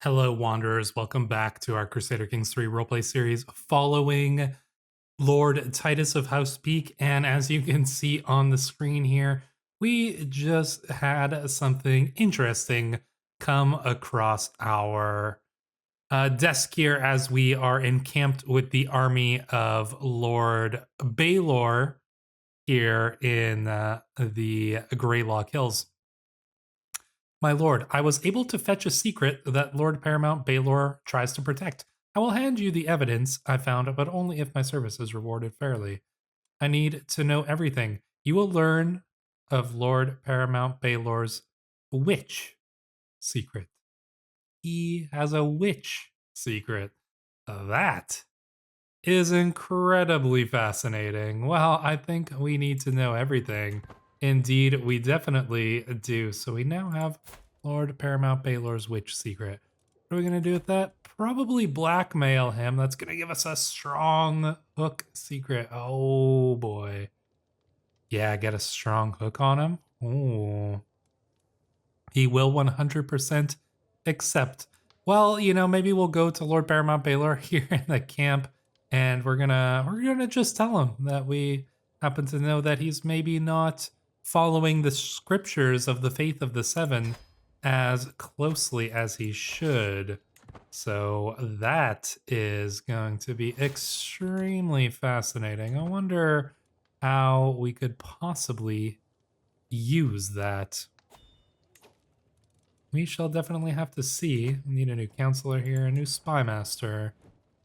Hello, Wanderers. Welcome back to our Crusader Kings 3 roleplay series following Lord Titus of House Peake. And as you can see on the screen here, we just had something interesting come across our desk here as we are encamped with the army of Lord Baylor here in the Greylock Hills. My lord, I was able to fetch a secret that Lord Paramount Baylor tries to protect. I will hand you the evidence I found, but only if my service is rewarded fairly. I need to know everything. You will learn of Lord Paramount Baylor's witch secret. He has a witch secret. That is incredibly fascinating. Well, I think we need to know everything. Indeed, we definitely do. So we now have Lord Paramount Baylor's witch secret. What are we going to do with that? Probably blackmail him. That's going to give us a strong hook secret. Oh, boy. Yeah, get a strong hook on him. Ooh. He will 100% accept. Well, you know, maybe we'll go to Lord Paramount Baylor here in the camp, and we're gonna just tell him that we happen to know that he's maybe not following the scriptures of the faith of the seven as closely as he should. So that is going to be extremely fascinating. I wonder how we could possibly use that. We shall definitely have to see. We need a new counselor here, a new spy master.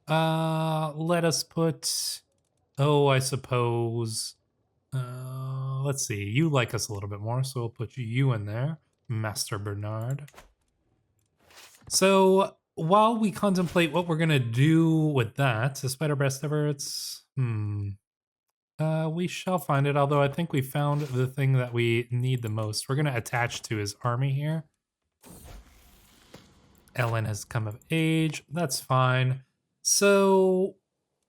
Let us put, oh, I suppose, let's see. You like us a little bit more, so we'll put you in there, Master Bernard. So while we contemplate what we're gonna do with that, despite our best efforts, we shall find it. Although I think we found the thing that we need the most. We're gonna attach to his army here. Ellen has come of age. That's fine. So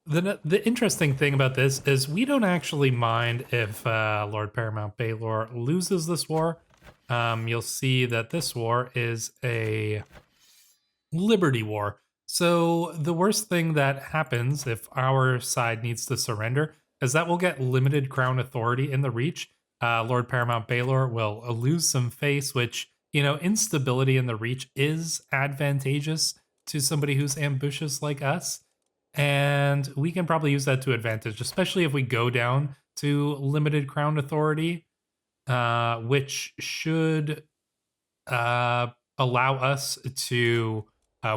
the interesting thing about this is we don't actually mind if Lord Paramount Baylor loses this war. You'll see that this war is a liberty war. So the worst thing that happens if our side needs to surrender is that we'll get limited crown authority in the Reach. Lord Paramount Baylor will lose some face, which, you know, instability in the Reach is advantageous to somebody who's ambitious like us. And we can probably use that to advantage, especially if we go down to limited crown authority, which should allow us to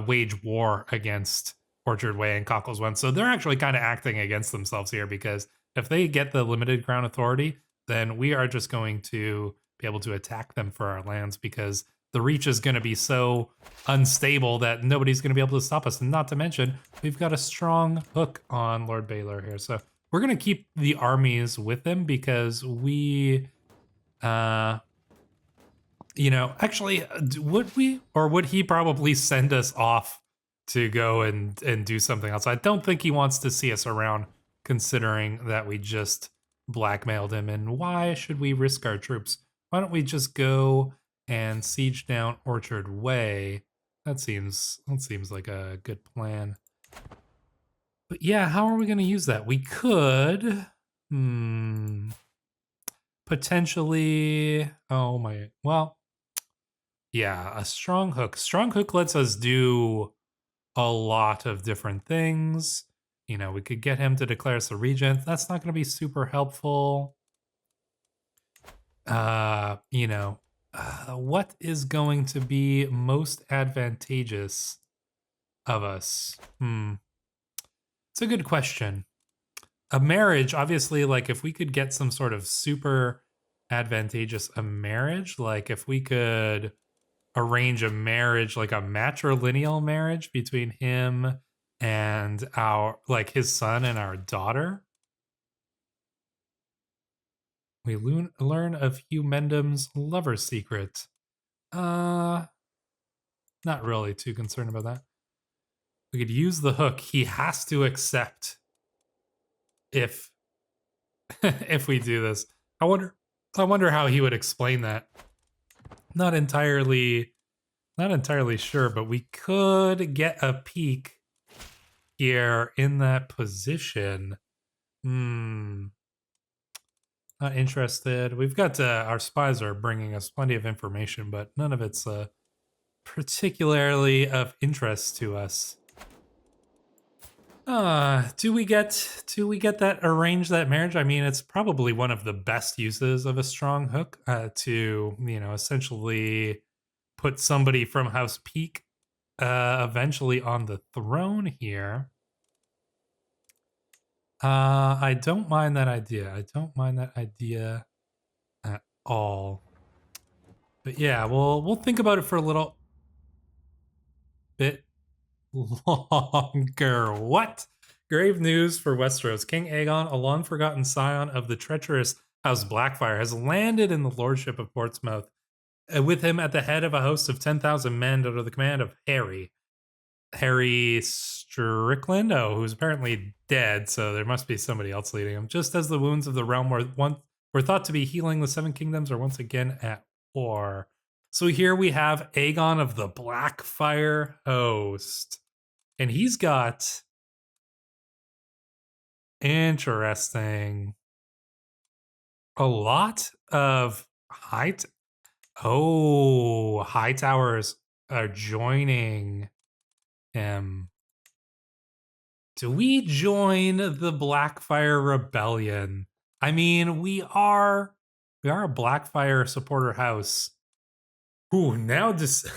wage war against Orchard Way and Cockles One. So they're actually kind of acting against themselves here, because if they get the limited crown authority, then we are just going to be able to attack them for our lands, because the Reach is going to be so unstable that nobody's going to be able to stop us. And not to mention, we've got a strong hook on Lord Baylor here. So we're going to keep the armies with him, because we, you know, actually, would we, or would he probably send us off to go and do something else? I don't think he wants to see us around, considering that we just blackmailed him. And why should we risk our troops? Why don't we just go and siege down Orchard Way? That seems like a good plan. But yeah, how are we going to use that? We could, potentially. Oh my, well, yeah, a strong hook. Strong hook lets us do a lot of different things. You know, we could get him to declare us a regent. That's not going to be super helpful. You know, what is going to be most advantageous of us? It's a good question. A marriage, obviously, like if we could get some sort of super advantageous a marriage, like if we could arrange a marriage, like a matrilineal marriage between him and our, like his son and our daughter. We learn of Hugh Mendham's lover secret. Not really too concerned about that. We could use the hook. He has to accept if if we do this. I wonder how he would explain that. Not entirely Not entirely sure, but we could get a peek here in that position. Not interested. We've got our spies are bringing us plenty of information, but none of it's particularly of interest to us. Do we get that arrange that marriage? I mean, it's probably one of the best uses of a strong hook to, essentially put somebody from House Peake eventually on the throne here. I don't mind that idea. I don't mind that idea at all. But yeah, we'll think about it for a little bit longer. What? Grave news for Westeros. King Aegon, a long-forgotten scion of the treacherous House Blackfyre, has landed in the lordship of Portsmouth, with him at the head of a host of 10,000 men under the command of Harry Strickland, who's apparently dead, so there must be somebody else leading him. Just as the wounds of the realm were thought to be healing, the Seven Kingdoms are once again at war. So here we have Aegon of the Blackfyre host. And he's got interesting a lot of high towers are joining him. Do we join the Blackfyre Rebellion? I mean, we are a Blackfyre supporter house. Ooh, now just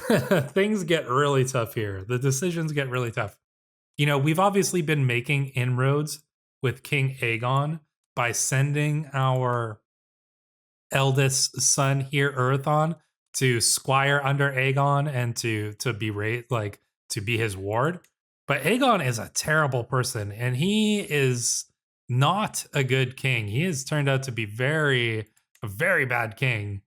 things get really tough here. The decisions get really tough. We've obviously been making inroads with King Aegon by sending our eldest son here, Earthon, to squire under Aegon and to be his ward. But Aegon is a terrible person, and he is not a good king. He has turned out to be a very bad king.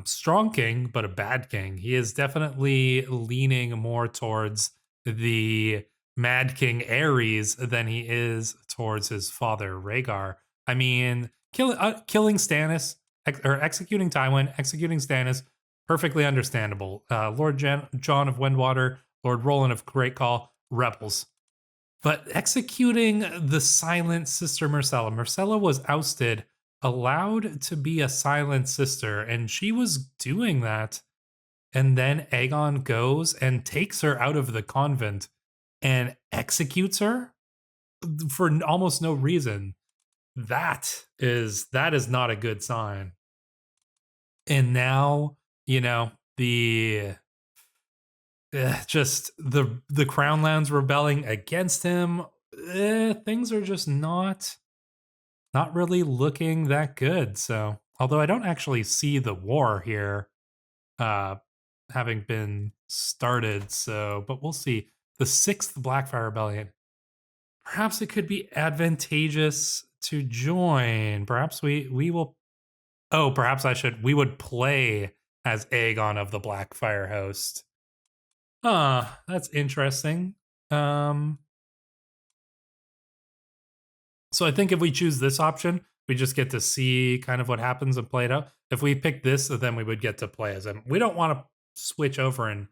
Strong king, but a bad king. He is definitely leaning more towards the Mad King Aerys than he is towards his father Rhaegar. I mean, killing Stannis or executing Tywin, executing Stannis, perfectly understandable. Lord John of Windwater, Lord Roland of Greatcall, rebels. But executing the silent sister Myrcella. Myrcella was ousted, allowed to be a silent sister, and she was doing that. And then Aegon goes and takes her out of the convent and executes her for almost no reason. That is not a good sign. And now, the Crown Lands rebelling against him. Things are just not really looking that good. So, although I don't actually see the war here having been started, but we'll see. The 6th Blackfyre Rebellion. Perhaps it could be advantageous to join. Perhaps we will. Oh, perhaps we would play as Aegon of the Blackfyre host. That's interesting. So I think if we choose this option, we just get to see kind of what happens and play it out. If we pick this, then we would get to play as him. We don't want to switch over and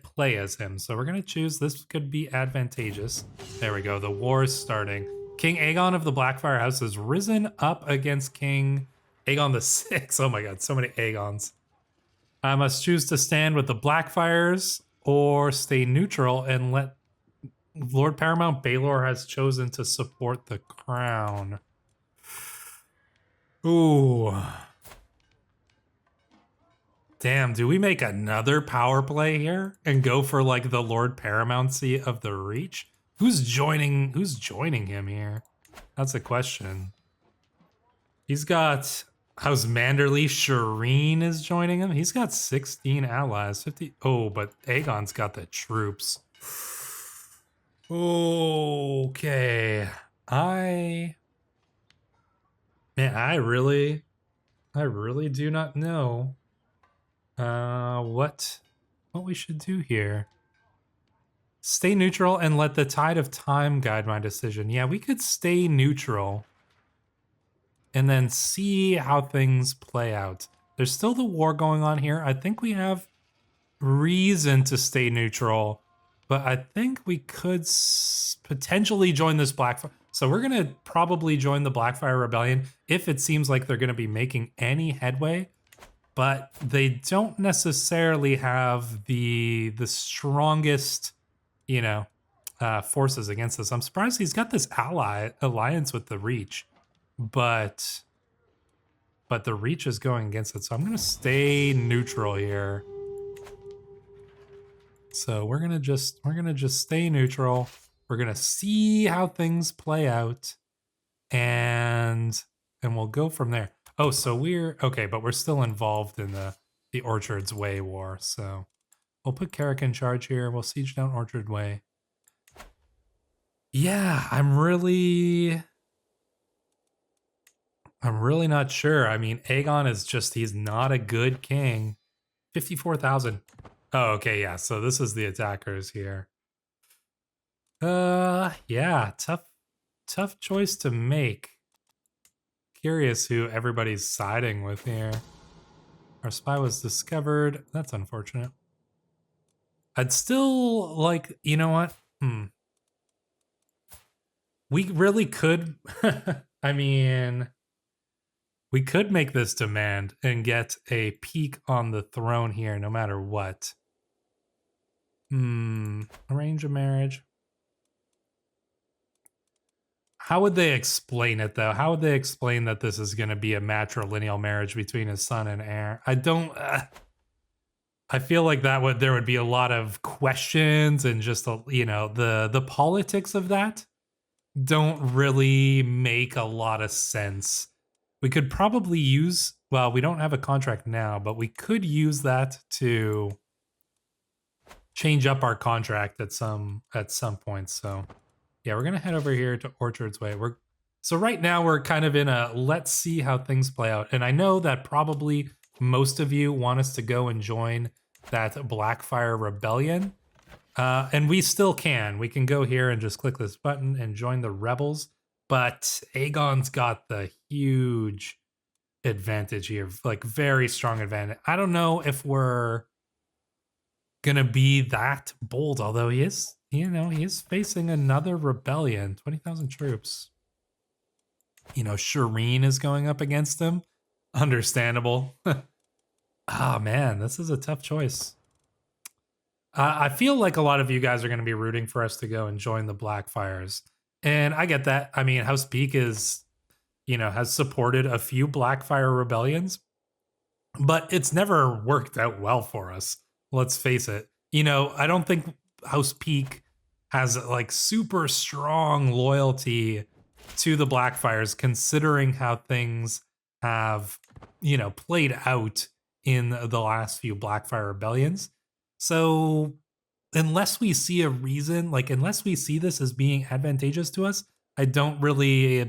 play as him. So we're going to choose this. Could be advantageous. There we go. The war is starting. King Aegon of the Blackfyre house has risen up against King Aegon the 6th. Oh my god, so many Aegons. I must choose to stand with the Blackfyres or stay neutral and let Lord Paramount Baelor has chosen to support the crown. Ooh. Damn, do we make another power play here and go for like the Lord Paramountcy of the Reach? Who's joining him here? That's a question. He's got House Manderly, Shireen is joining him. He's got 16 allies, 50. Oh, but Aegon's got the troops. Okay. I really do not know what we should do here. Stay neutral and let the tide of time guide my decision. Yeah, we could stay neutral and then see how things play out. There's still the war going on here. I think we have reason to stay neutral, but I think we could potentially join this Blackfire. So we're going to probably join the Blackfire Rebellion if it seems like they're going to be making any headway, but they don't necessarily have the strongest, you know, forces against us. I'm surprised he's got this alliance with the Reach, but the Reach is going against it. So I'm going to stay neutral here. So we're gonna just stay neutral. We're gonna see how things play out, and we'll go from there. Oh, so we're okay, but we're still involved in the Orchard's Way war. So we'll put Carrick in charge here. We'll siege down Orchard Way. Yeah, I'm really not sure. I mean, Aegon is just, he's not a good king. 54,000. Oh, okay, yeah. So this is the attackers here. Yeah, tough choice to make. Curious who everybody's siding with here. Our spy was discovered. That's unfortunate. I'd still like, you know what? We really could. I mean, we could make this demand and get a Peake on the throne here no matter what. Arrange a marriage. How would they explain it, though? How would they explain that this is going to be a matrilineal marriage between his son and heir? I don't... I feel like there would be a lot of questions and just, you know, the politics of that don't really make a lot of sense. We could probably use... Well, we don't have a contract now, but we could use that to change up our contract at some point, so... Yeah, we're gonna head over here to Orchard's Way. So right now we're kind of in a let's see how things play out. And I know that probably most of you want us to go and join that Blackfire Rebellion. And we still can. We can go here and just click this button and join the rebels. But Aegon's got the huge advantage here, like very strong advantage. I don't know if we're gonna be that bold, although he is, you know, he is facing another rebellion, 20,000 troops. You know, Shireen is going up against him. Understandable. Ah, man, this is a tough choice. I feel like a lot of you guys are going to be rooting for us to go and join the Blackfires. And I get that. I mean, House Peake is, you know, has supported a few Blackfire rebellions, but it's never worked out well for us. Let's face it. You know, I don't think House Peake has like super strong loyalty to the Blackfires, considering how things have, you know, played out in the last few Blackfire rebellions. So unless we see a reason, like unless we see this as being advantageous to us, I don't really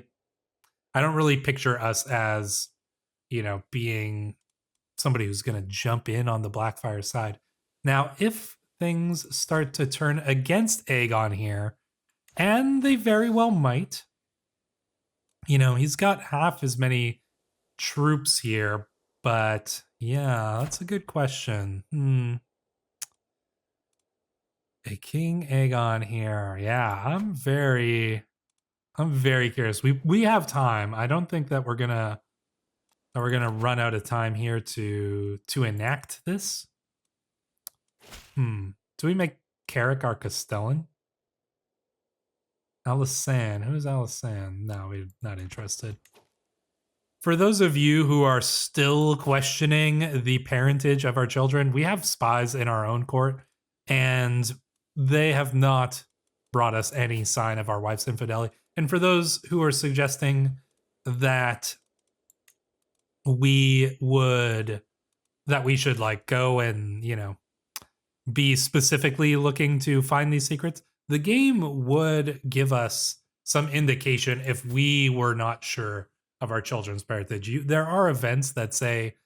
picture us as, you know, being somebody who's going to jump in on the Blackfire side. Now, if things start to turn against Aegon here, and they very well might, you know, he's got half as many troops here, but yeah, that's a good question. A King Aegon here. Yeah, I'm very curious. We have time. I don't think that we're gonna run out of time here to enact this. Do we make Carrick our Castellan? Alisand. Who's Alisand? No, we're not interested. For those of you who are still questioning the parentage of our children, we have spies in our own court, and they have not brought us any sign of our wife's infidelity. And for those who are suggesting that we should like go and, you know, be specifically looking to find these secrets, the game would give us some indication if we were not sure of our children's parentage. There are events that say,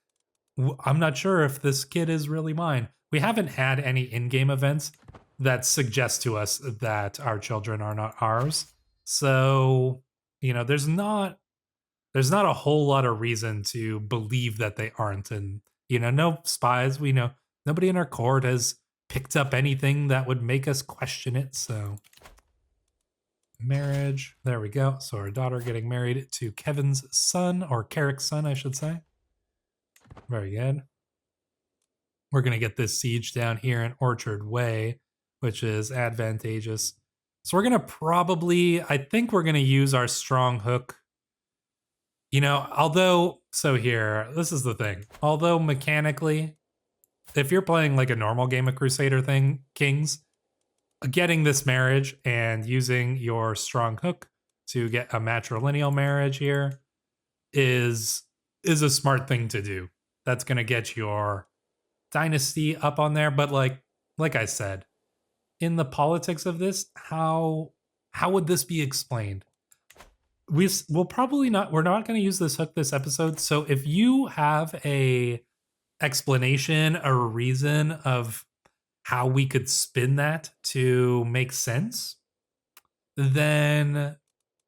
I'm not sure if this kid is really mine. We haven't had any in-game events that suggest to us that our children are not ours. So, you know, there's not a whole lot of reason to believe that they aren't. And, you know, no spies, we know nobody in our court has picked up anything that would make us question it. So marriage, there we go. So our daughter getting married to Kevin's son, or Carrick's son, I should say. Very good. We're going to get this siege down here in Orchard Way, which is advantageous. So we're going to probably, I think we're going to use our strong hook. You know, although, so here, this is the thing. Although mechanically, if you're playing like a normal game of Crusader Kings, getting this marriage and using your strong hook to get a matrilineal marriage here is a smart thing to do. That's going to get your dynasty up on there. But like I said, in the politics of this, how would this be explained? We'll probably not. We're not going to use this hook this episode. So if you have a explanation, a reason of how we could spin that to make sense, then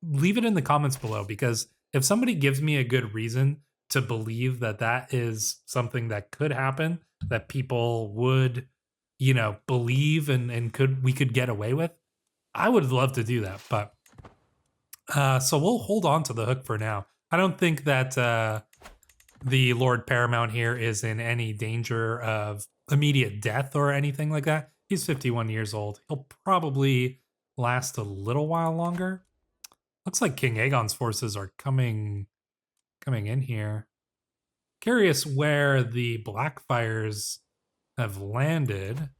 leave it in the comments below. Because if somebody gives me a good reason to believe that that is something that could happen, that people would, you know, believe and we could get away with, I would love to do that. But so we'll hold on to the hook for now. I don't think that the Lord Paramount here is in any danger of immediate death or anything like that. He's 51 years old. He'll probably last a little while longer. Looks like King Aegon's forces are coming in here. Curious where the Blackfires have landed.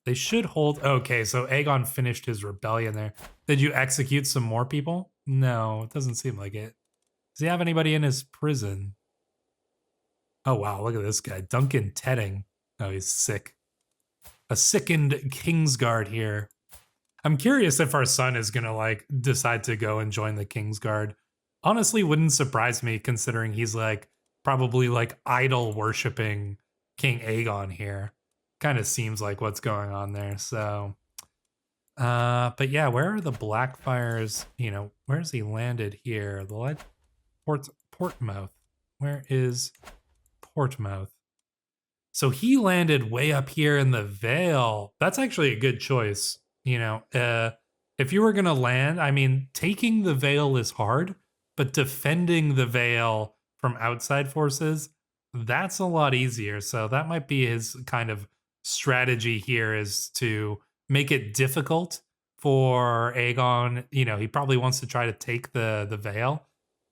They should hold. Okay, so Aegon finished his rebellion there. Did you execute some more people? No, it doesn't seem like it. Does he have anybody in his prison? Oh, wow, look at this guy. Duncan Tedding. Oh, he's sick. A sickened Kingsguard here. I'm curious if our son is going to, like, decide to go and join the Kingsguard. Honestly, wouldn't surprise me considering he's, like, probably, like, idol-worshipping King Aegon here. Kind of seems like what's going on there, so... but yeah, where are the Blackfires? You know, where's he landed here? The Portmouth. Where is Portmouth? So he landed way up here in the Vale. That's actually a good choice. You know, if you were going to land, I mean, taking the Vale is hard, but defending the Vale from outside forces, that's a lot easier. So that might be his kind of strategy here, is to make it difficult for Aegon. You know, he probably wants to try to take the Vale,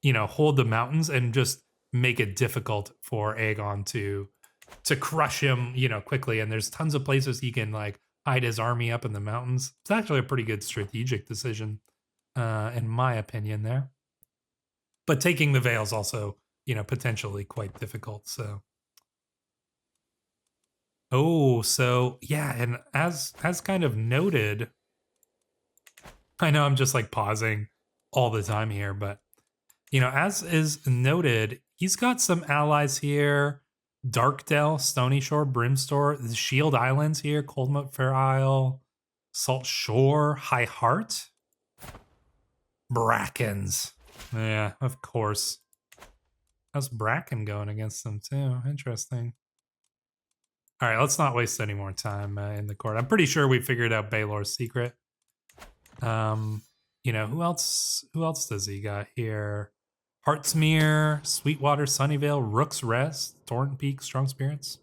you know, hold the mountains and just make it difficult for Aegon to crush him, you know, quickly. And there's tons of places he can, like, hide his army up in the mountains. It's actually a pretty good strategic decision, in my opinion there. But taking the Vale is also, you know, potentially quite difficult, so... Oh, so yeah, and as kind of noted, I know I'm just like pausing all the time here, but you know, as is noted, he's got some allies here: Darkdale, Stony Shore, Brimstone, the Shield Islands here, Coldmoat, Fair Isle, Salt Shore, High Heart, Brackens. Yeah, of course. How's Bracken going against them too? Interesting. All right, let's not waste any more time in the court. I'm pretty sure we figured out Baelor's secret. You know, who else does he got here? Heartsmere, Sweetwater, Sunnyvale, Rook's Rest, Thornton Peak, Strong Spirits.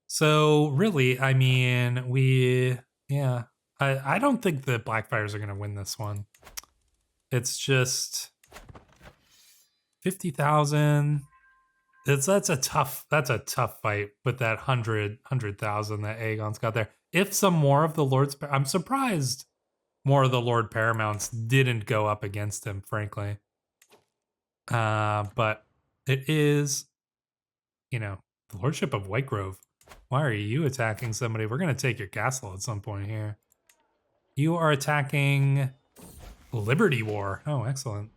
So really, I mean, I don't think the Blackfires are going to win this one. It's just 50,000. That's a tough fight with that 100,000 that Aegon's got there. If some more of the Lords, I'm surprised more of the Lord Paramounts didn't go up against him, frankly. But it is, you know, the Lordship of Whitegrove. Why are you attacking somebody? We're going to take your castle at some point here. You are attacking Liberty War. Oh, excellent.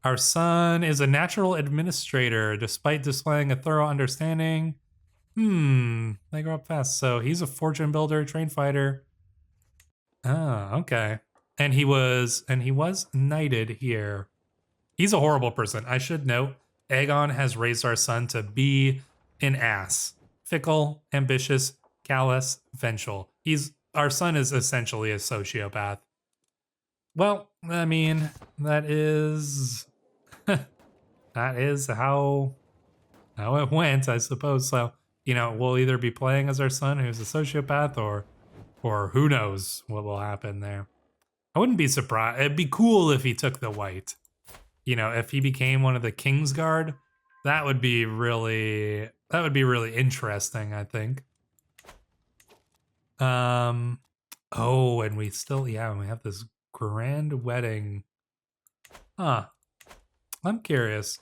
Our son is a natural administrator, despite displaying a thorough understanding. They grow up fast. So he's a fortune builder, trained fighter. Ah, okay. And he was knighted here. He's a horrible person. I should note, Aegon has raised our son to be an ass. Fickle, ambitious, callous, vengeful. Our son is essentially a sociopath. Well, I mean, that is that is how it went, I suppose. So, we'll either be playing as our son who's a sociopath or who knows what will happen there. I wouldn't be surprised. It'd be cool if he took the white. If he became one of the Kingsguard, that would be really interesting, I think. Oh, and we have this grand wedding. Huh. I'm curious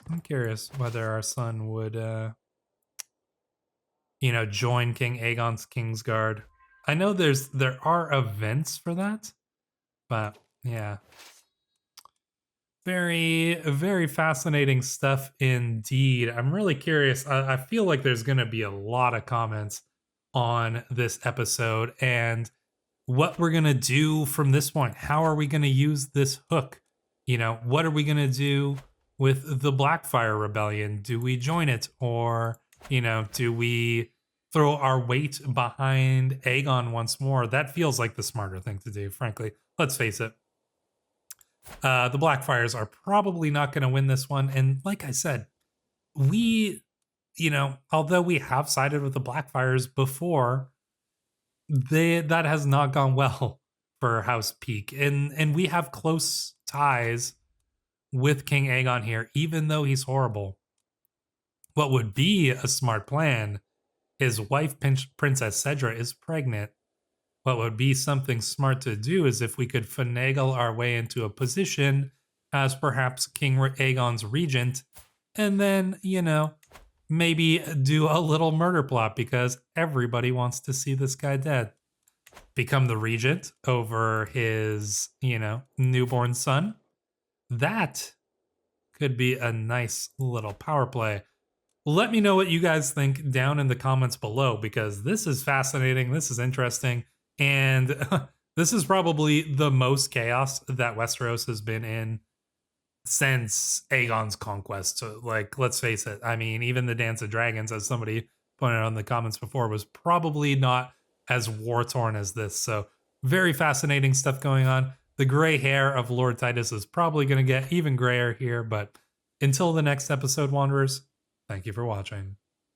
whether our son would join King Aegon's Kingsguard. I know there are events for that, but yeah. Very, very fascinating stuff indeed. I'm really curious. I feel like there's going to be a lot of comments on this episode and what we're going to do from this point. How are we going to use this hook? What are we going to do with the Blackfire Rebellion? Do we join it? Or, do we throw our weight behind Aegon once more? That feels like the smarter thing to do, frankly. Let's face it. The Blackfires are probably not going to win this one. And like I said, although we have sided with the Blackfires before, that has not gone well for House Peake. And we have close ties with King Aegon here, even though he's horrible. What would be a smart plan, his wife, Princess Cedra, is pregnant. What would be something smart to do is if we could finagle our way into a position as perhaps King Aegon's regent, and then, maybe do a little murder plot because everybody wants to see this guy dead. Become the regent over his, newborn son. That could be a nice little power play. Let me know what you guys think down in the comments below because this is fascinating. This is interesting. And this is probably the most chaos that Westeros has been in since Aegon's conquest. So, let's face it. I mean, even the Dance of Dragons, as somebody pointed out in the comments before, was probably not as war-torn as this. So, very fascinating stuff going on. The gray hair of Lord Titus is probably going to get even grayer here. But until the next episode, Wanderers, thank you for watching.